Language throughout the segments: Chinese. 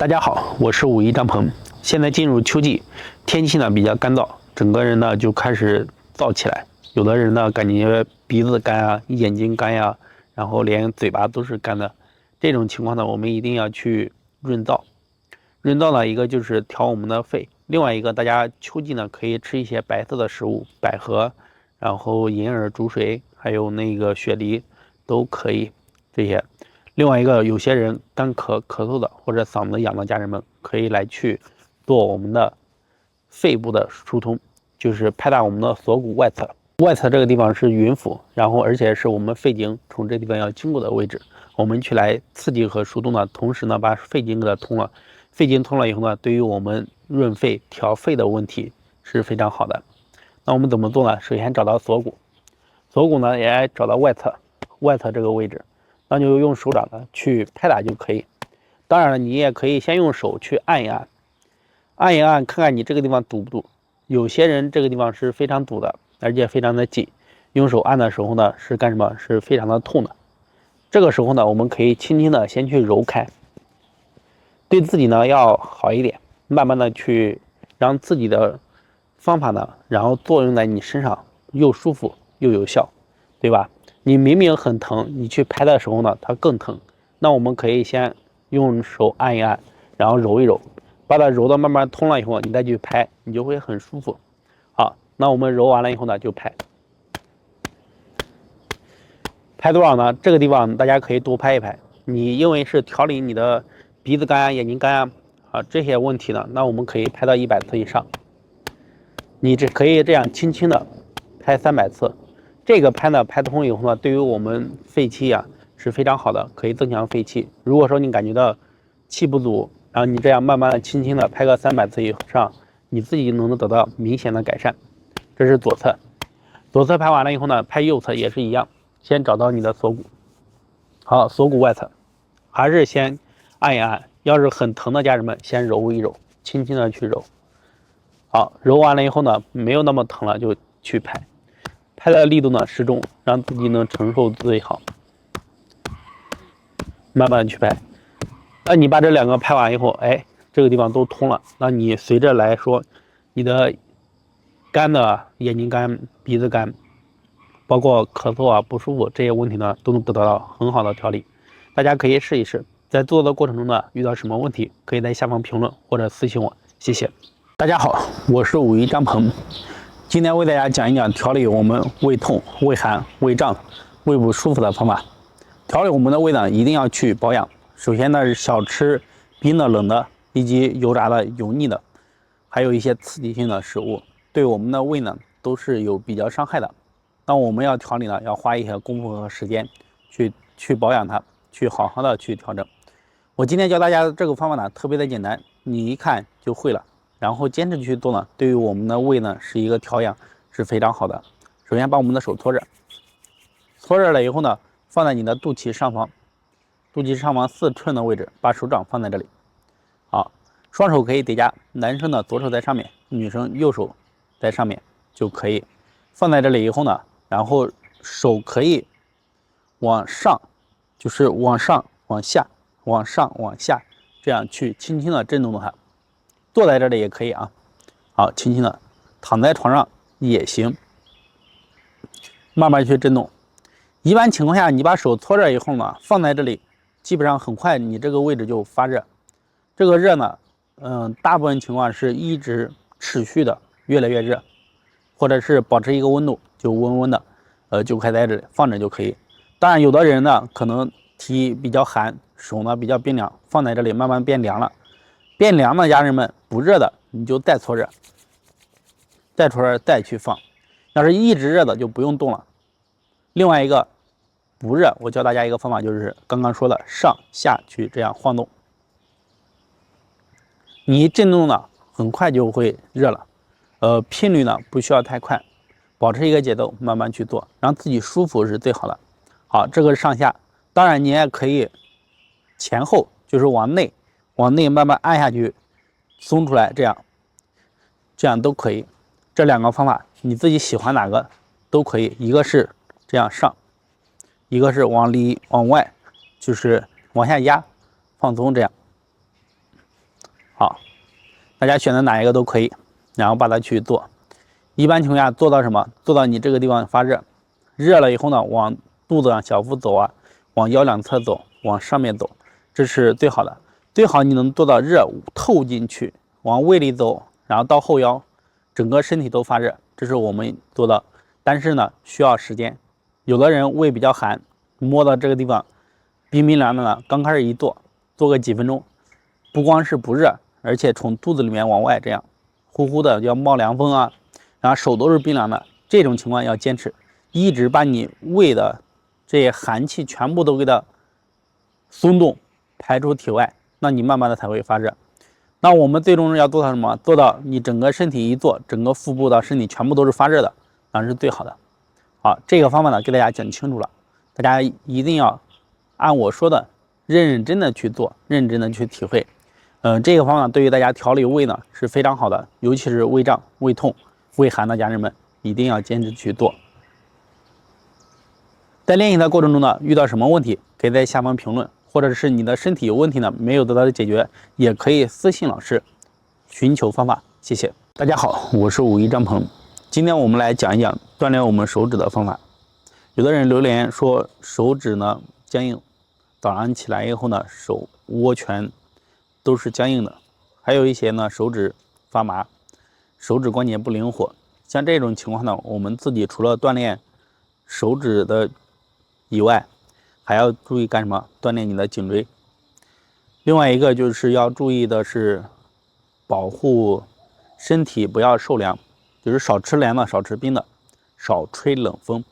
大家好，我是武一张鹏。现在进入秋季，天气呢比较干燥，整个人呢就开始燥起来。有的人呢感觉鼻子干啊，眼睛干呀，然后连嘴巴都是干的。这种情况呢，我们一定要去润燥。润燥呢，一个就是调我们的肺，另外一个大家秋季呢可以吃一些白色的食物，百合，然后银耳、竹髓，还有那个雪梨，都可以这些。另外一个，有些人干咳嗽的或者嗓子痒的家人们，可以来去做我们的肺部的疏通，就是拍打我们的锁骨外侧。外侧这个地方是云府，然后而且是我们肺经从这地方要经过的位置，我们去来刺激和疏通呢，同时呢把肺经给它通了。肺经通了以后呢，对于我们润肺调肺的问题是非常好的。那我们怎么做呢？首先找到锁骨，锁骨呢也找到外侧这个位置。那就用手掌呢去拍打就可以。当然了，你也可以先用手去按一按，按一按，看看你这个地方堵不堵。有些人这个地方是非常堵的，而且非常的紧，用手按的时候呢是干什么？是非常的痛的。这个时候呢，我们可以轻轻的先去揉开，对自己呢要好一点，慢慢的去让自己的方法呢，然后作用在你身上，又舒服又有效，对吧？你明明很疼，你去拍的时候呢，它更疼。那我们可以先用手按一按，然后揉一揉，把它揉到慢慢通了以后，你再去拍，你就会很舒服。好，那我们揉完了以后呢，就拍。拍多少呢？这个地方大家可以多拍一拍。你因为是调理你的鼻子干啊、眼睛干啊这些问题呢，那我们可以拍到100次以上。你这可以这样轻轻的拍300次。这个拍呢，拍通以后呢，对于我们肺气啊是非常好的，可以增强肺气。如果说你感觉到气不足，然后你这样慢慢的、轻轻的拍个300次以上，你自己能得到明显的改善。这是左侧，左侧拍完了以后呢，拍右侧也是一样，先找到你的锁骨。好，锁骨外侧，还是先按一按。要是很疼的家人们，先揉一揉，轻轻的去揉。好，揉完了以后呢，没有那么疼了，就去拍。拍的力度呢适中，让自己能承受最好。慢慢去拍。那你把这2个拍完以后，哎，这个地方都通了。那你随着来说，你的干的眼睛干、鼻子干，包括咳嗽啊、不舒服这些问题呢，都能得到很好的调理。大家可以试一试。在做的过程中呢，遇到什么问题，可以在下方评论或者私信我。谢谢。大家好，我是武一张鹏。今天为大家讲一讲调理我们胃痛、胃寒、胃胀、胃不舒服的方法。调理我们的胃呢，一定要去保养。首先呢，是少吃冰的、冷的，以及油炸的、油腻的，还有一些刺激性的食物，对我们的胃呢都是有比较伤害的。那我们要调理呢，要花一些功夫和时间去保养它，去好好的去调整。我今天教大家的这个方法呢，特别的简单，你一看就会了。然后坚持去做呢，对于我们的胃呢是一个调养，是非常好的。首先把我们的手搓热，搓热了以后呢，放在你的肚脐上方4寸的位置，把手掌放在这里。好，双手可以叠加，男生的左手在上面，女生右手在上面就可以。放在这里以后呢，然后手可以往上，就是往上、往下、往上、往下，这样去轻轻的震动它。坐在这里也可以啊，好，轻轻的躺在床上也行，慢慢去震动。一般情况下，你把手搓热以后呢，放在这里，基本上很快你这个位置就发热。这个热呢，大部分情况是一直持续的，越来越热，或者是保持一个温度，就温温的，就可以在这里放着就可以。当然，有的人呢，可能体比较寒，手呢比较冰凉，放在这里慢慢变凉了。变凉的家人们，不热的你就再搓热，再搓热再去放。要是一直热的就不用动了。另外一个不热，我教大家一个方法，就是刚刚说的上下去这样晃动。你一震动呢，很快就会热了。频率呢不需要太快，保持一个节奏，慢慢去做，让自己舒服是最好的。好，这个是上下，当然你也可以前后，就是往内慢慢按下去，松出来，这样都可以。这2个方法你自己喜欢哪个都可以，一个是这样上，一个是往里往外，就是往下压，放松这样。好，大家选择哪一个都可以，然后把它去做。一般情况下做到什么？做到你这个地方发热，热了以后呢，往肚子上小腹走啊，往腰两侧走，往上面走，这是最好的。最好你能做到热透进去，往胃里走，然后到后腰，整个身体都发热，这是我们做到。但是呢，需要时间。有的人胃比较寒，摸到这个地方冰冰凉的呢，刚开始一做个几分钟，不光是不热，而且从肚子里面往外这样呼呼的要冒凉风啊，然后手都是冰凉的，这种情况要坚持，一直把你胃的这些寒气全部都给它松动排出体外，那你慢慢的才会发热。那我们最终要做到什么？做到你整个身体一做，整个腹部到身体全部都是发热的，那是最好的。好，这个方法呢给大家讲清楚了，大家一定要按我说的认真的去做，认真的去体会。这个方法对于大家调理胃呢是非常好的，尤其是胃胀、胃痛、胃寒的家人们一定要坚持去做。在练习的过程中呢，遇到什么问题可以在下方评论，或者是你的身体有问题呢没有得到的解决，也可以私信老师寻求方法。谢谢大家好，我是武夷张鹏，今天我们来讲一讲锻炼我们手指的方法。有的人留言说手指呢僵硬，早上起来以后呢手握拳都是僵硬的，还有一些呢手指发麻，手指关节不灵活。像这种情况呢，我们自己除了锻炼手指的以外，还要注意干什么？锻炼你的颈椎。另外一个就是要注意的是保护身体不要受凉，就是少吃凉的，少吃冰的，少吹冷风。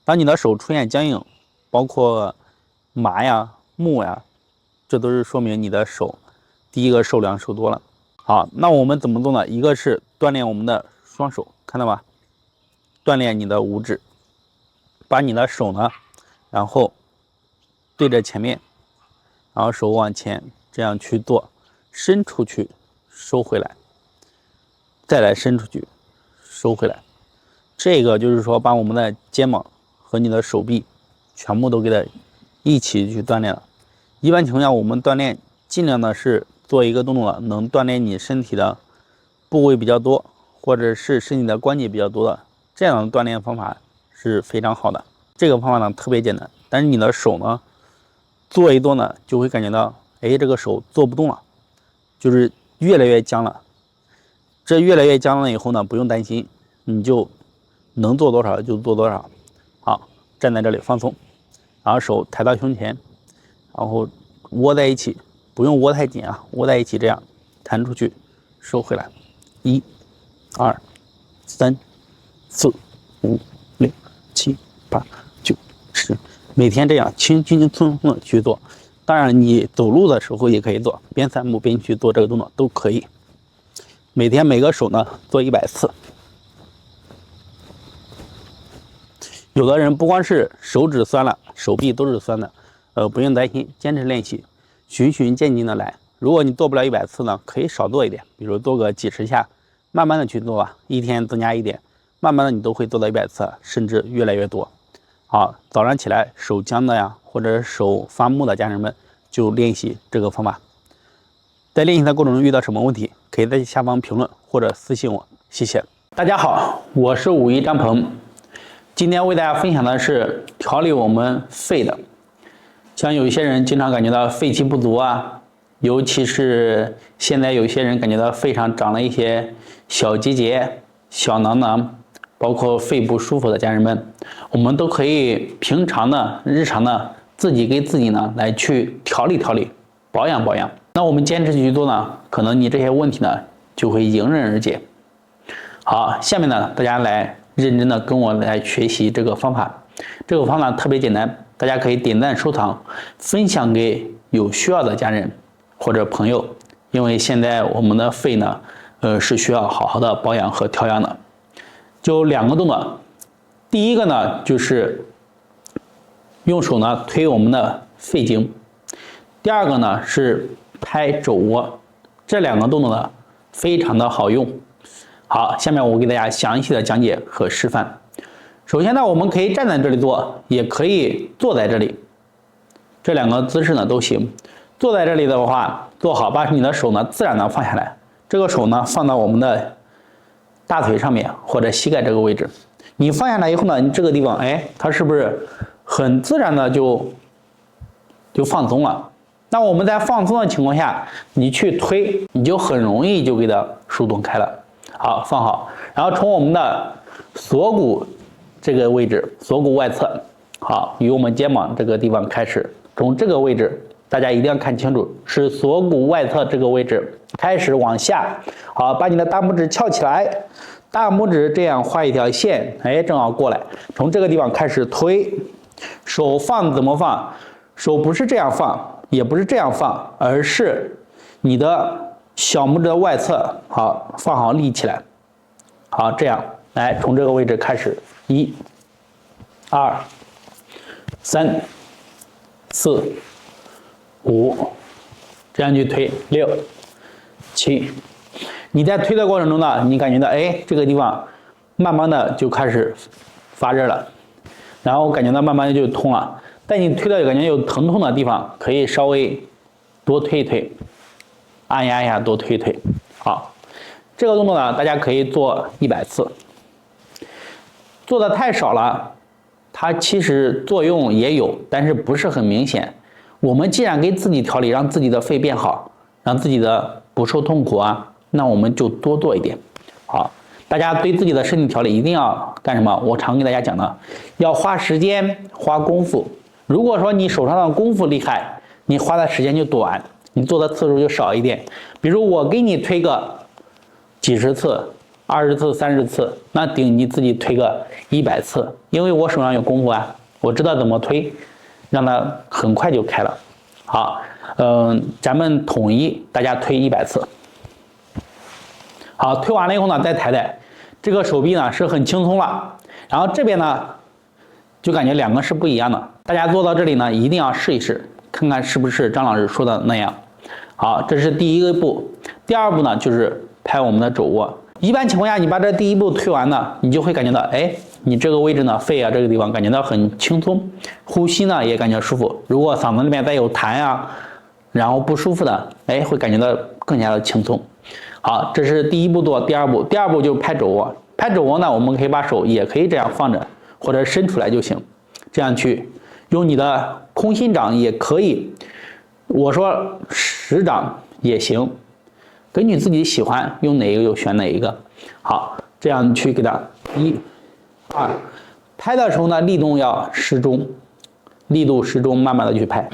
当你的手出现僵硬，包括麻呀、木呀，这都是说明你的手第一个受凉受多了。好，那我们怎么做呢？一个是锻炼我们的双手，看到吧？锻炼你的五指，把你的手呢，然后对着前面，然后手往前这样去做，伸出去，收回来，再来伸出去，收回来。这个就是说把我们的肩膀和你的手臂全部都给它一起去锻炼了。一般情况下，我们锻炼尽量的是做一个动作能锻炼你身体的部位比较多，或者是身体的关节比较多的，这样的锻炼方法是非常好的。这个方法呢特别简单，但是你的手呢做一做呢，就会感觉到，哎，这个手做不动了，就是越来越僵了。这越来越僵了以后呢，不用担心，你就能做多少就做多少。好，站在这里放松，然后手抬到胸前，然后窝在一起，不用窝太紧啊，窝在一起这样弹出去，收回来。1、2、3、4、5、6、7、8、9、10，每天这样轻轻松松的去做。当然，你走路的时候也可以做，边散步边去做这个动作都可以。每天每个手呢做100次。有的人不光是手指酸了，手臂都是酸的，不用担心，坚持练习，循序渐进的来。如果你做不了100次呢，可以少做一点，比如做个几十下，慢慢的去做吧，一天增加一点，慢慢的你都会做到100次，甚至越来越多。好，早上起来手僵的呀，或者手发木的家人们，就练习这个方法。在练习的过程中遇到什么问题，可以在下方评论或者私信我，谢谢。大家好，我是武夷张鹏，今天为大家分享的是调理我们肺的。像有一些人经常感觉到肺气不足啊，尤其是现在有些人感觉到肺上长了一些小结节、小囊囊，包括肺部舒服的家人们，我们都可以平常的、日常的自己给自己呢来去调理调理、保养保养。那我们坚持去做呢，可能你这些问题呢就会迎刃而解。好，下面呢大家来认真的跟我来学习这个方法。这个方法特别简单，大家可以点赞收藏，分享给有需要的家人或者朋友。因为现在我们的肺呢，是需要好好的保养和调养的。就2个动作，第一个呢就是用手呢推我们的肺经，第二个呢是拍肘窝。这2个动作呢非常的好用。好，下面我给大家详细的讲解和示范。首先呢，我们可以站在这里做，也可以坐在这里，这2个姿势呢都行。坐在这里的话，坐好，把你的手呢自然的放下来，这个手呢放到我们的大腿上面或者膝盖这个位置。你放下来以后呢，你这个地方，哎，它是不是很自然的就放松了？那我们在放松的情况下，你去推，你就很容易就给它疏通开了。好，放好，然后从我们的锁骨这个位置，锁骨外侧，好，与我们肩膀这个地方开始，从这个位置，大家一定要看清楚，是锁骨外侧这个位置开始往下。好，把你的大拇指翘起来，大拇指这样画一条线，哎，正好过来，从这个地方开始推，手放怎么放？手不是这样放，也不是这样放，而是你的小拇指的外侧，好，放好立起来，好，这样来从这个位置开始，1、2、3、4、5，这样去推，6、7。你在推的过程中呢，你感觉到，哎，这个地方慢慢的就开始发热了，然后感觉到慢慢的就通了。在你推到感觉有疼痛的地方，可以稍微多推一推，按压一下，多推一推。好，这个动作呢，大家可以做100次。做的太少了，它其实作用也有，但是不是很明显。我们既然给自己调理，让自己的肺变好，让自己的不受痛苦啊，那我们就多做一点。好，大家对自己的身体调理一定要干什么？我常给大家讲的，要花时间，花功夫。如果说你手上的功夫厉害，你花的时间就短，你做的次数就少一点。比如我给你推个几十次、20次、30次，那顶你自己推个100次，因为我手上有功夫啊，我知道怎么推，让它很快就开了。好，咱们统一大家推100次。好，推完了以后呢，再抬抬，这个手臂呢是很轻松了。然后这边呢，就感觉两个是不一样的。大家做到这里呢，一定要试一试，看看是不是张老师说的那样。好，这是第一个步。第二步呢，就是拍我们的肘窝。一般情况下，你把这第一步推完呢，你就会感觉到，哎，你这个位置呢，肺啊这个地方感觉到很轻松，呼吸呢也感觉舒服。如果嗓子里面再有痰啊，然后不舒服的，哎，会感觉到更加的轻松。好，这是第一步做，第二步就拍肘窝。拍肘窝呢，我们可以把手也可以这样放着，或者伸出来就行，这样去用你的空心掌也可以，我说实掌也行，根据自己喜欢用哪一个就选哪一个。好，这样去给它1、2，拍的时候呢，力度要适中，力度适中，慢慢的去拍。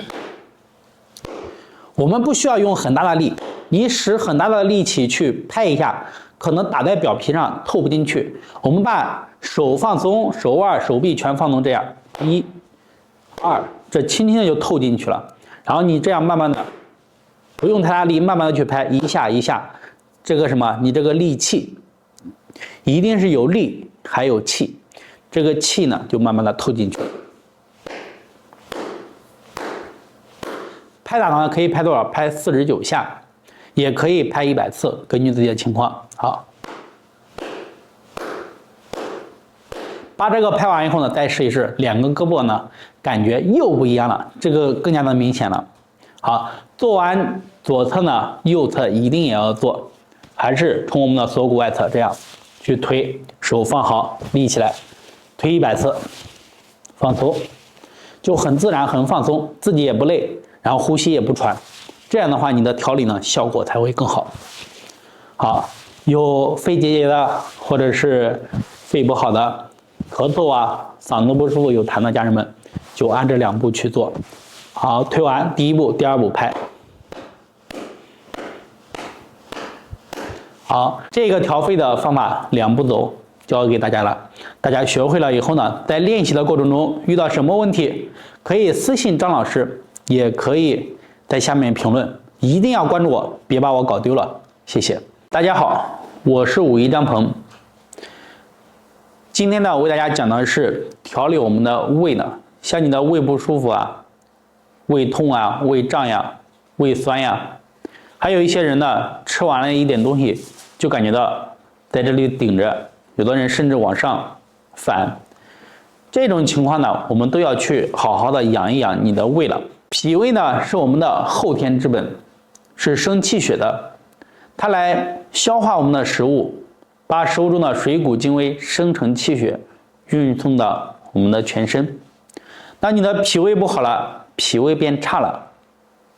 我们不需要用很大的力，你使很大的力气去拍一下，可能打在表皮上透不进去。我们把手放松，手腕、手臂全放松，这样1、2，这轻轻的就透进去了。然后你这样慢慢的，不用太大力，慢慢的去拍，一下一下。这个什么？你这个力气一定是有力还有气，这个气呢就慢慢的透进去。拍打呢可以拍多少？拍49下，也可以拍100次，根据自己的情况。好，把这个拍完以后呢，再试一试，两个胳膊呢，感觉又不一样了，这个更加的明显了。好，做完左侧呢，右侧一定也要做，还是从我们的锁骨外侧这样去推，手放好，立起来，推100次，放松，就很自然，很放松，自己也不累。然后呼吸也不喘，这样的话你的调理呢效果才会更好。好，有肺结节的或者是肺不好的、咳嗽啊、嗓子不舒服、有痰的家人们，就按这2步去做。好，推完第一步、第二步拍。好，这个调肺的方法2步走教给大家了。大家学会了以后呢，在练习的过程中遇到什么问题，可以私信张老师。也可以在下面评论，一定要关注我，别把我搞丢了，谢谢。大家好，我是武夷张鹏。今天呢，我为大家讲的是调理我们的胃呢，像你的胃不舒服啊、胃痛啊、胃胀呀、胃酸呀，还有一些人呢，吃完了一点东西就感觉到在这里顶着，有的人甚至往上反。这种情况呢，我们都要去好好的养一养你的胃了。脾胃呢是我们的后天之本，是生气血的，它来消化我们的食物，把食物中的水谷精微生成气血，运送到我们的全身。当你的脾胃不好了，脾胃变差了，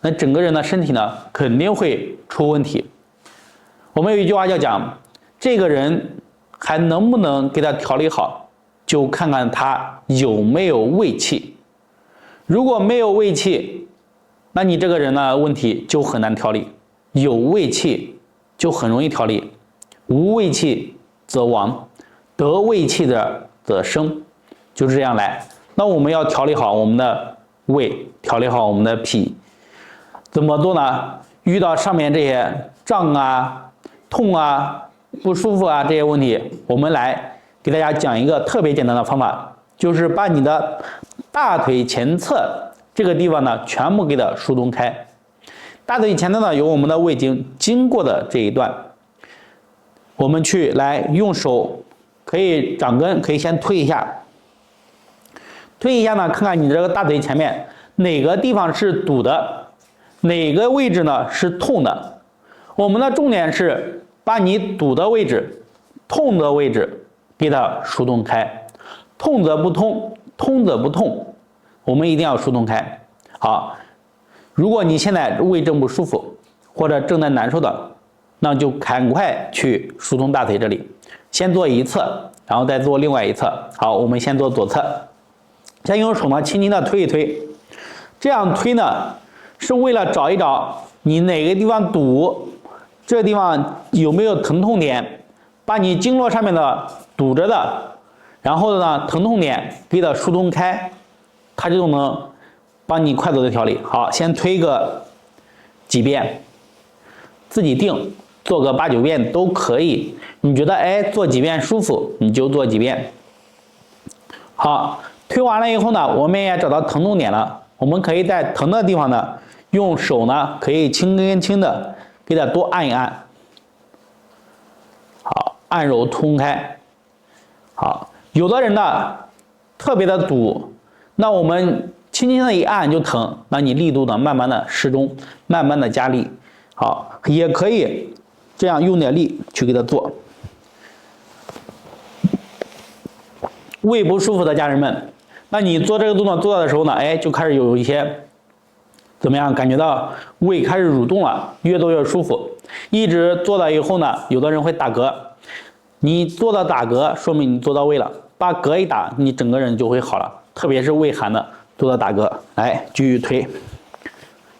那整个人的身体呢肯定会出问题。我们有一句话叫讲，这个人还能不能给他调理好，就看看他有没有胃气。如果没有胃气，那你这个人呢问题就很难调理；有胃气就很容易调理。无胃气则亡，得胃气的则生，就是这样来。那我们要调理好我们的胃，调理好我们的脾，怎么做呢？遇到上面这些胀啊、痛啊、不舒服啊这些问题，我们来给大家讲一个特别简单的方法，就是把你的大腿前侧这个地方呢全部给它疏通开。大腿前侧呢有我们的胃经经过的这一段，我们去来用手可以掌根可以先推一下，推一下呢，看看你这个大腿前面哪个地方是堵的，哪个位置呢是痛的。我们的重点是把你堵的位置、痛的位置给它疏通开，痛则不通，通则不痛，我们一定要疏通开。好，如果你现在胃正不舒服或者正在难受的，那就赶快去疏通大腿这里，先做一侧，然后再做另外一侧。好，我们先做左侧，先用手呢轻轻的推一推，这样推呢是为了找一找你哪个地方堵，这个地方有没有疼痛点，把你经络上面的堵着的，然后呢疼痛点给它疏通开，它就能帮你快速的调理。好，先推个几遍，自己定，做个8、9遍都可以。你觉得做几遍舒服，你就做几遍。好，推完了以后呢，我们也找到疼痛点了，我们可以在疼的地方呢，用手呢可以轻的给它多按一按。好，按揉通开。好，有的人呢特别的堵，那我们轻轻的一按就疼，那你力度呢慢慢的适中，慢慢的加力。好，也可以这样用点力去给它做。胃不舒服的家人们，那你做这个动作做的时候呢，就开始有一些怎么样，感觉到胃开始蠕动了，越做越舒服。一直做了以后呢，有的人会打嗝，你做到打嗝，说明你做到位了。把嗝一打，你整个人就会好了。特别是胃寒的，做到打嗝，来继续推。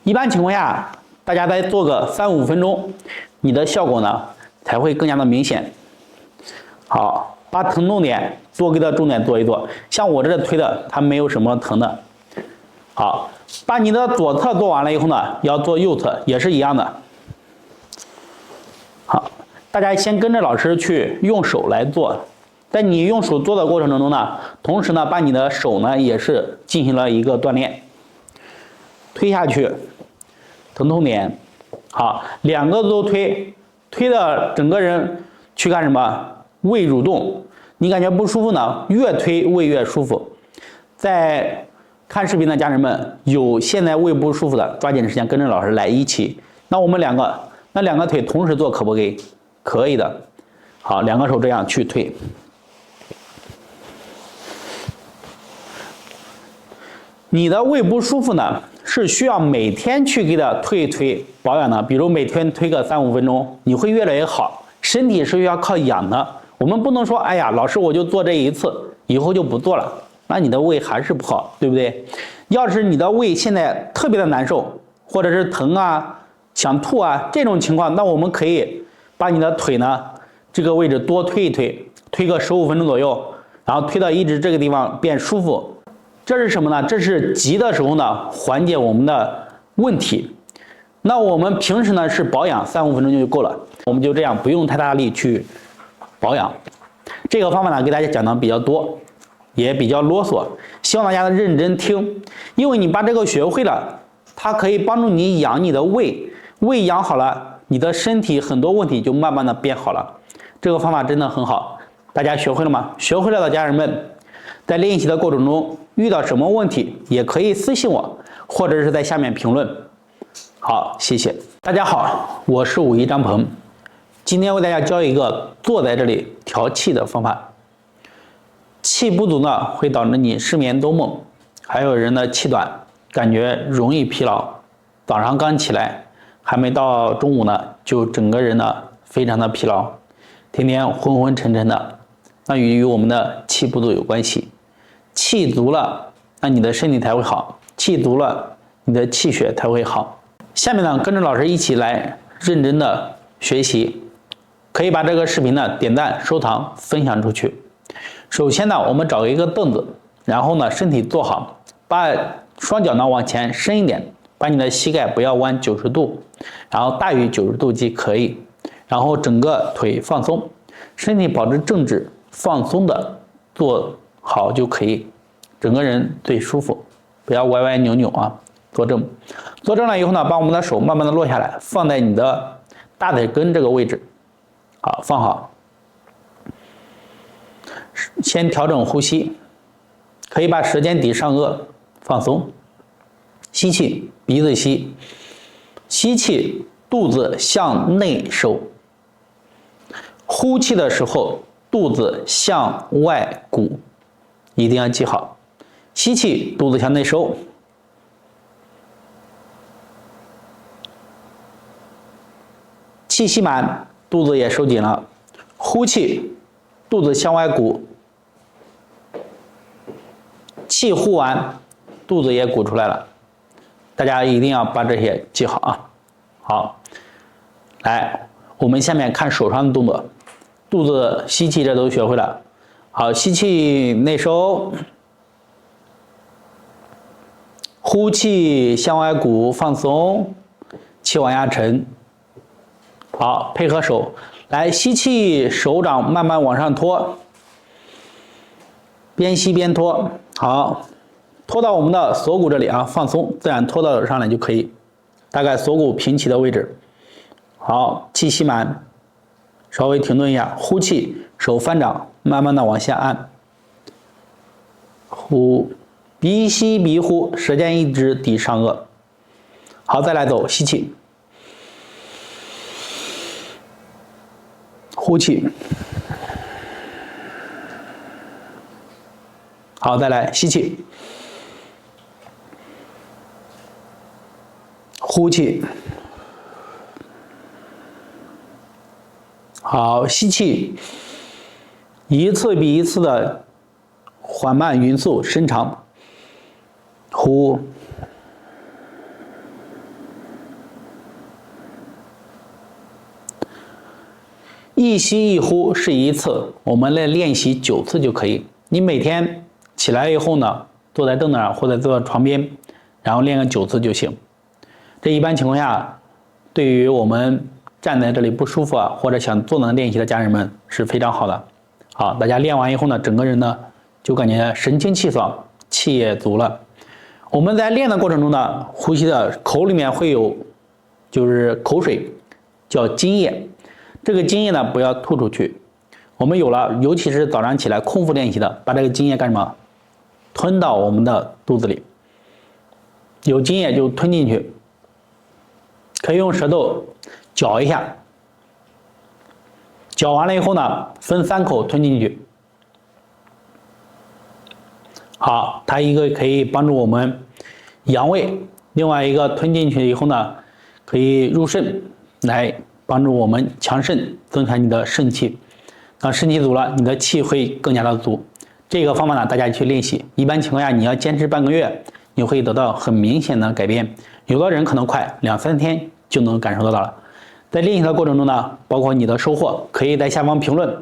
一般情况下，大家再做个3、5分钟，你的效果呢才会更加的明显。好，把疼痛点多给它重点做一做。像我这推的，它没有什么疼的。好，把你的左侧做完了以后呢，要做右侧，也是一样的。好，大家先跟着老师去用手来做。在你用手做的过程中呢，同时呢，把你的手呢也是进行了一个锻炼。推下去，疼痛点，好，两个都推，推的整个人去干什么？胃蠕动，你感觉不舒服呢，越推胃越舒服。在看视频的家人们，有现在胃不舒服的，抓紧时间跟着老师来一起。那我们两个腿同时做可不可以？可以的。好，两个手这样去推。你的胃不舒服呢，是需要每天去给它推一推保养的，比如每天推个3、5分钟，你会越来越好。身体是要靠养的，我们不能说，哎呀，老师我就做这一次，以后就不做了，那你的胃还是不好，对不对？要是你的胃现在特别的难受，或者是疼啊、想吐啊这种情况，那我们可以把你的腿呢这个位置多推一推，推个15分钟左右，然后推到一直这个地方变舒服。这是什么呢？这是急的时候呢，缓解我们的问题。那我们平时呢是保养3、5分钟就够了，我们就这样不用太大力去保养。这个方法呢给大家讲的比较多，也比较啰嗦，希望大家认真听，因为你把这个学会了，它可以帮助你养你的胃，胃养好了，你的身体很多问题就慢慢的变好了。这个方法真的很好，大家学会了吗？学会了的家人们，在练习的过程中遇到什么问题也可以私信我，或者是在下面评论。好，谢谢大家好，我是武一张鹏，今天为大家教一个坐在这里调气的方法。气不足呢，会导致你失眠多梦，还有人的气短，感觉容易疲劳，早上刚起来，还没到中午呢，就整个人呢非常的疲劳，天天昏昏沉沉的，那与我们的气不足有关系。气足了，那你的身体才会好，气足了，你的气血才会好。下面呢，跟着老师一起来认真的学习，可以把这个视频呢点赞、收藏、分享出去。首先呢，我们找一个凳子，然后呢身体坐好，把双脚呢往前伸一点，把你的膝盖不要弯90度，然后大于90度即可以。然后整个腿放松，身体保持正直放松的坐好就可以，整个人最舒服，不要歪歪扭扭啊。坐正，坐正了以后呢，把我们的手慢慢的落下来，放在你的大腿根这个位置。好，放好。先调整呼吸，可以把舌尖抵上颚，放松。吸气，鼻子吸，吸气，肚子向内收。呼气的时候，肚子向外鼓，一定要记好。吸气，肚子向内收。气吸满，肚子也收紧了。呼气，肚子向外鼓。气呼完，肚子也鼓出来了。大家一定要把这些记好啊。好，来，我们下面看手上的动作。肚子吸气，这都学会了。好，吸气内收，呼气向外鼓放松，气往下沉。好，配合手，来吸气，手掌慢慢往上拖，边吸边拖。好，拖到我们的锁骨这里啊，放松，自然拖到上来就可以，大概锁骨平齐的位置。好，气吸满，稍微停顿一下，呼气，手翻掌，慢慢的往下按。呼，鼻吸鼻呼，舌尖一直抵上颚。好，再来走，吸气。呼气，好，再来吸气，呼气，好，吸气，一次比一次的缓慢、匀速、深长，呼。一吸一呼是一次，我们来练习9次就可以。你每天起来以后呢，坐在凳子上或者坐在床边，然后练个9次就行。这一般情况下，对于我们站在这里不舒服啊，或者想坐能练习的家人们是非常好的。好，大家练完以后呢，整个人呢就感觉神清气爽，气也足了。我们在练的过程中呢，呼吸的口里面会有就是口水，叫津液。这个津液呢，不要吐出去。我们有了，尤其是早上起来空腹练习的，把这个津液干什么？吞到我们的肚子里。有津液就吞进去，可以用舌头搅一下。搅完了以后呢，分3口吞进去。好，它一个可以帮助我们阳胃，另外一个吞进去以后呢，可以入肾，来帮助我们强肾，增强你的肾气。当肾气足了，你的气会更加的足。这个方法呢，大家去练习。一般情况下，你要坚持半个月，你会得到很明显的改变。有的人可能快2、3天就能感受得到了。在练习的过程中呢，包括你的收获，可以在下方评论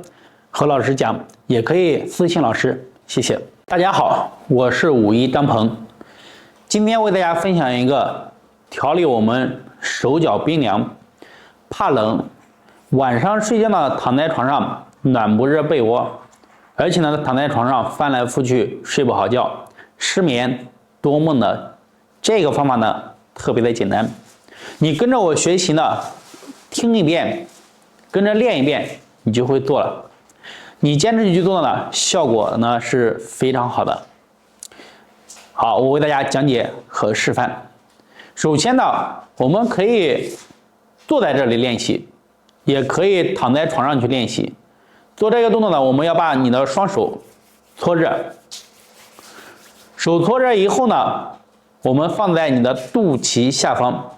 和老师讲，也可以私信老师。谢谢大家好，我是武一张鹏，今天为大家分享一个调理我们手脚冰凉。怕冷，晚上睡觉呢，躺在床上暖不热被窝，而且呢，躺在床上翻来覆去睡不好觉，失眠多梦的这个方法呢，特别的简单。你跟着我学习呢，听一遍，跟着练一遍，你就会做了。你坚持去做呢，效果呢是非常好的。好，我为大家讲解和示范。首先呢，我们可以坐在这里练习，也可以躺在床上去练习。做这个动作呢，我们要把你的双手搓热，手搓热以后呢，我们放在你的肚脐下方。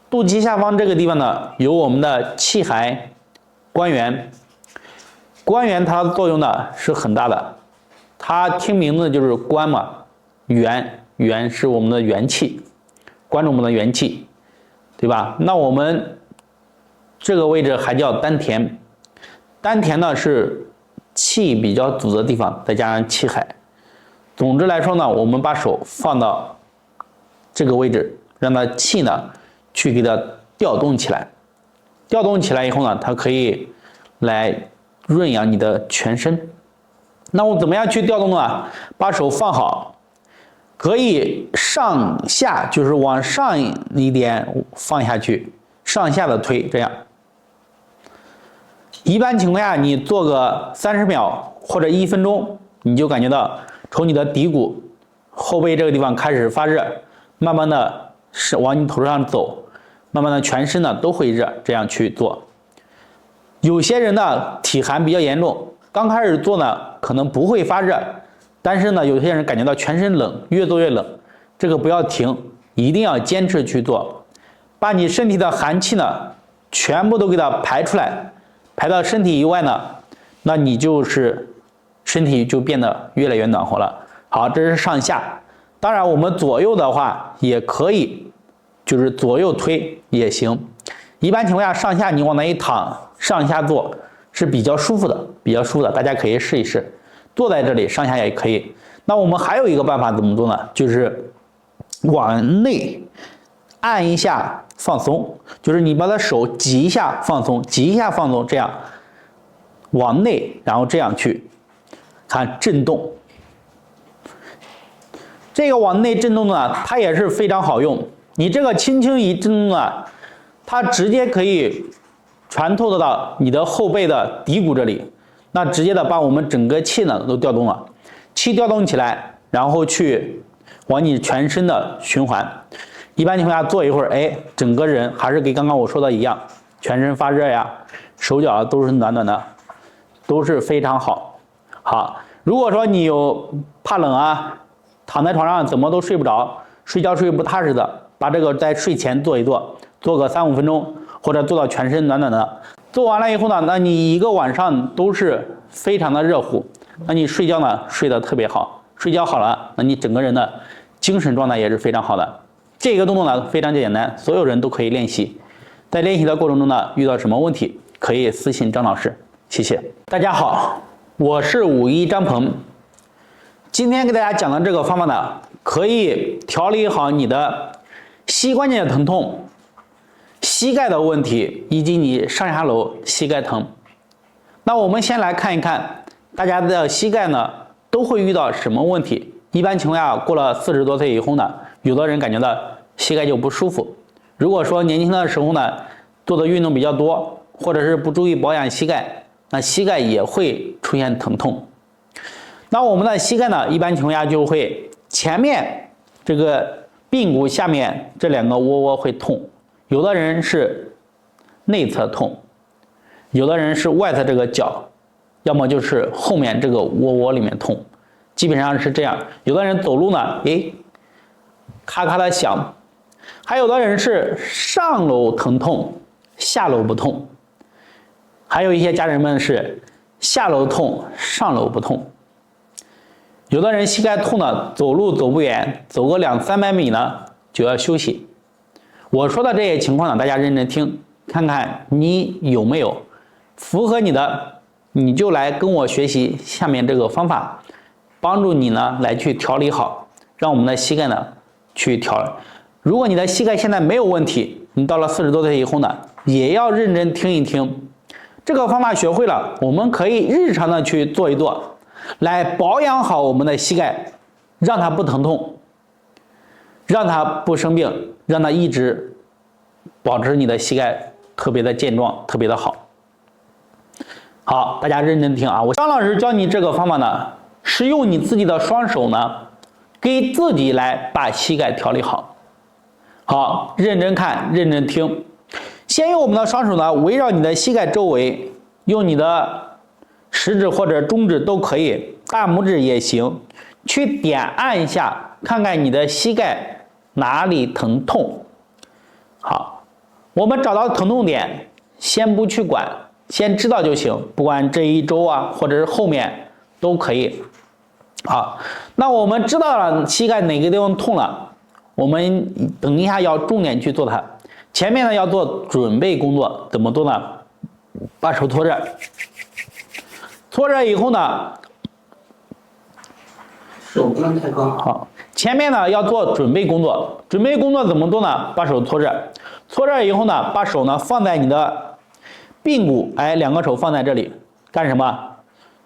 肚脐下方这个地方呢，有我们的气海关元。关元它的作用呢是很大的，它听名字就是关嘛，元是我们的元气，关着我们的元气，对吧？那我们这个位置还叫丹田，丹田呢是气比较足的地方，再加上气海。总之来说呢，我们把手放到这个位置，让它气呢去给它调动起来。调动起来以后呢，它可以来润养你的全身。那我怎么样去调动呢？把手放好，可以上下，就是往上一点放下去，上下的推，这样。一般情况下，你做个30秒或者1分钟，你就感觉到从你的骶骨、后背这个地方开始发热，慢慢的是往你头上走，慢慢的全身呢都会热，这样去做。有些人呢体寒比较严重，刚开始做呢可能不会发热，但是呢有些人感觉到全身冷，越做越冷，这个不要停，一定要坚持去做，把你身体的寒气呢全部都给它排出来，排到身体以外呢，那你就是身体就变得越来越暖和了。好，这是上下。当然我们左右的话也可以，就是左右推也行。一般情况下上下你往那一躺，上下做是比较舒服的，大家可以试一试。坐在这里上下也可以。那我们还有一个办法怎么做呢？就是往内按一下放松，就是你把它手挤一下放松，挤一下放松，这样往内，然后这样去看震动。这个往内震动呢，它也是非常好用。你这个轻轻一震动呢，它直接可以穿透到你的后背的骶骨这里，那直接的把我们整个气呢都调动了，气调动起来，然后去往你全身的循环。一般情况下做一会儿，整个人还是跟刚刚我说的一样，全身发热呀，手脚都是暖暖的，都是非常好。好，如果说你有怕冷啊，躺在床上怎么都睡不着，睡觉睡不踏实的，把这个在睡前做一做，做个3-5分钟，或者做到全身暖暖的。做完了以后呢，那你一个晚上都是非常的热乎，那你睡觉呢睡得特别好，睡觉好了，那你整个人的精神状态也是非常好的。这个动作呢非常简单，所有人都可以练习。在练习的过程中呢，遇到什么问题可以私信张老师，谢谢。大家好，我是51张鹏。今天给大家讲的这个方法呢，可以调理好你的膝关节的疼痛、膝盖的问题，以及你上下楼膝盖疼。那我们先来看一看大家的膝盖呢都会遇到什么问题。一般情况下过了40多岁以后呢，有的人感觉到膝盖就不舒服。如果说年轻的时候呢做的运动比较多，或者是不注意保养膝盖，那膝盖也会出现疼痛。那我们的膝盖呢，一般情况下就会前面这个髌骨下面这2个窝会痛，有的人是内侧痛，有的人是外侧这个脚，要么就是后面这个窝里面痛，基本上是这样。有的人走路呢，咔咔的响，还有的人是上楼疼痛，下楼不痛，还有一些家人们是下楼痛，上楼不痛。有的人膝盖痛呢，走路走不远，走个200-300米呢就要休息。我说的这些情况呢，大家认真听，看看你有没有符合你的，你就来跟我学习下面这个方法，帮助你呢来去调理好，让我们的膝盖呢去调。如果你的膝盖现在没有问题，你到了40多岁以后呢，也要认真听一听。这个方法学会了，我们可以日常的去做一做，来保养好我们的膝盖，让它不疼痛，让它不生病，让它一直保持你的膝盖特别的健壮，特别的好。好，大家认真听啊！我张老师教你这个方法呢，是用你自己的双手呢给自己来把膝盖调理好。好，认真看，认真听。先用我们的双手呢，围绕你的膝盖周围，用你的食指或者中指都可以，大拇指也行，去点按一下，看看你的膝盖哪里疼痛。好，我们找到疼痛点，先不去管，先知道就行，不管这一周啊，或者是后面都可以。好，那我们知道了膝盖哪个地方痛了，我们等一下要重点去做它。前面呢要做准备工作，怎么做呢？把手搓热，搓热以后呢，手不能太高。好，前面呢要做准备工作，准备工作怎么做呢？把手搓热，搓热以后呢，把手呢放在你的髌骨，哎，两个手放在这里，干什么？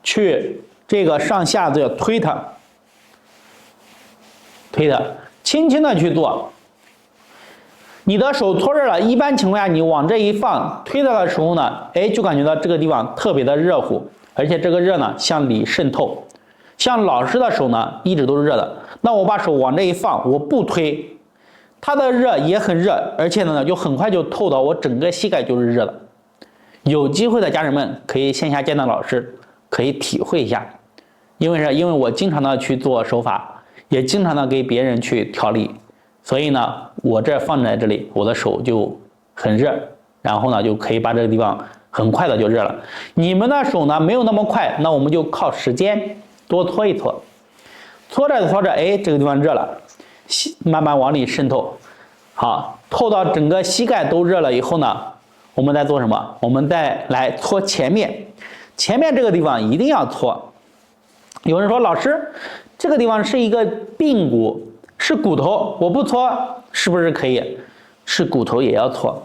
去这个上下的推它，推它，轻轻的去做。你的手搓热了，一般情况下你往这一放，推它的时候呢，哎，就感觉到这个地方特别的热乎，而且这个热呢向里渗透。像老师的手呢一直都是热的，那我把手往这一放，我不推，它的热也很热，而且呢就很快就透到我整个膝盖就是热的。有机会的家人们可以线下见到老师，可以体会一下。因为我经常的去做手法，也经常的给别人去调理，所以呢，我这放在这里，我的手就很热，然后呢就可以把这个地方很快的就热了。你们的手呢没有那么快，那我们就靠时间多搓一搓，搓着搓着，哎，这个地方热了，慢慢往里渗透，好，透到整个膝盖都热了以后呢，我们再做什么？我们再来搓前面，前面这个地方一定要搓。有人说老师，这个地方是一个髌骨，是骨头，我不搓是不是可以？是骨头也要搓。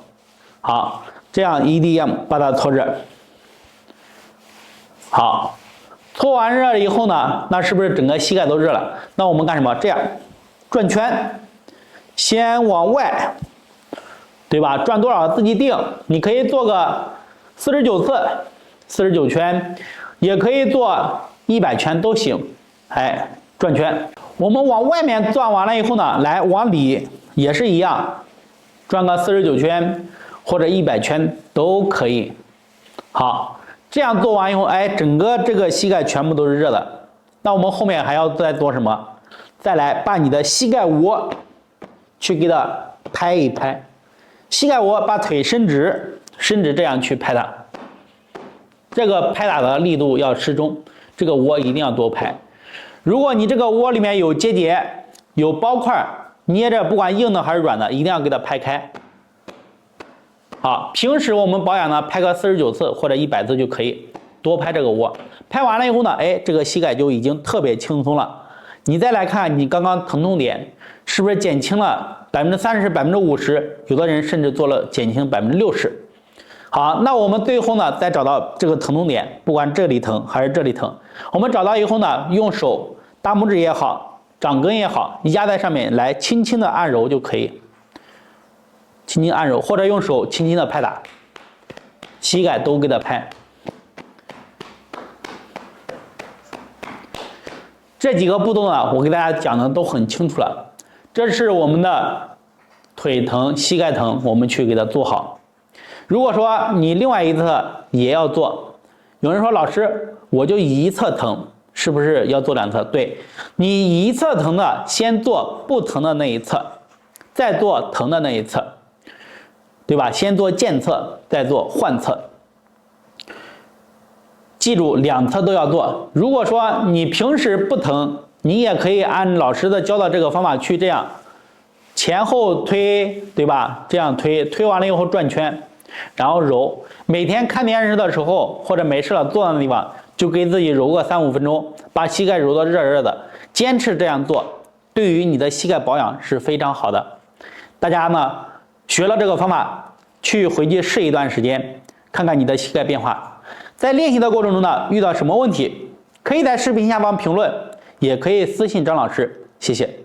好，这样一定要把它搓热。好，搓完热了以后呢，那是不是整个膝盖都热了？那我们干什么？这样转圈，先往外，对吧？转多少自己定，你可以做个49次，49圈，也可以做100圈都行。哎，转圈，我们往外面转完了以后呢，来往里也是一样，转个49圈或者100圈都可以。好，这样做完以后，哎，整个这个膝盖全部都是热的。那我们后面还要再做什么？再来把你的膝盖窝去给它拍一拍，膝盖窝把腿伸直，伸直这样去拍它。这个拍打的力度要适中，这个窝一定要多拍。如果你这个窝里面有结节、有包块，捏着不管硬的还是软的，一定要给它拍开。好，平时我们保养呢，拍个49次或者100次就可以，多拍这个窝。拍完了以后呢，哎，这个膝盖就已经特别轻松了。你再来看你刚刚疼痛点是不是减轻了30%、50%，有的人甚至做了减轻60%。好，那我们最后呢，再找到这个疼痛点，不管这里疼还是这里疼，我们找到以后呢，用手大拇指也好，掌根也好，压在上面来轻轻的按揉就可以，轻轻按揉，或者用手轻轻的拍打，膝盖都给它拍。这几个步骤呢，我给大家讲的都很清楚了。这是我们的腿疼、膝盖疼，我们去给它做好。如果说你另外一侧也要做，有人说老师，我就一侧疼，是不是要做2侧？对，你一侧疼的先做不疼的那一侧，再做疼的那一侧，对吧？先做健侧，再做患侧。记住2侧都要做。如果说你平时不疼，你也可以按老师的教的这个方法去这样前后推，对吧？这样推，推完了以后转圈，然后揉。每天看电视的时候或者没事了坐在那地方，就给自己揉个3-5分钟，把膝盖揉得热热的。坚持这样做，对于你的膝盖保养是非常好的。大家呢学了这个方法，去回去试一段时间，看看你的膝盖变化。在练习的过程中呢，遇到什么问题，可以在视频下方评论，也可以私信张老师。谢谢。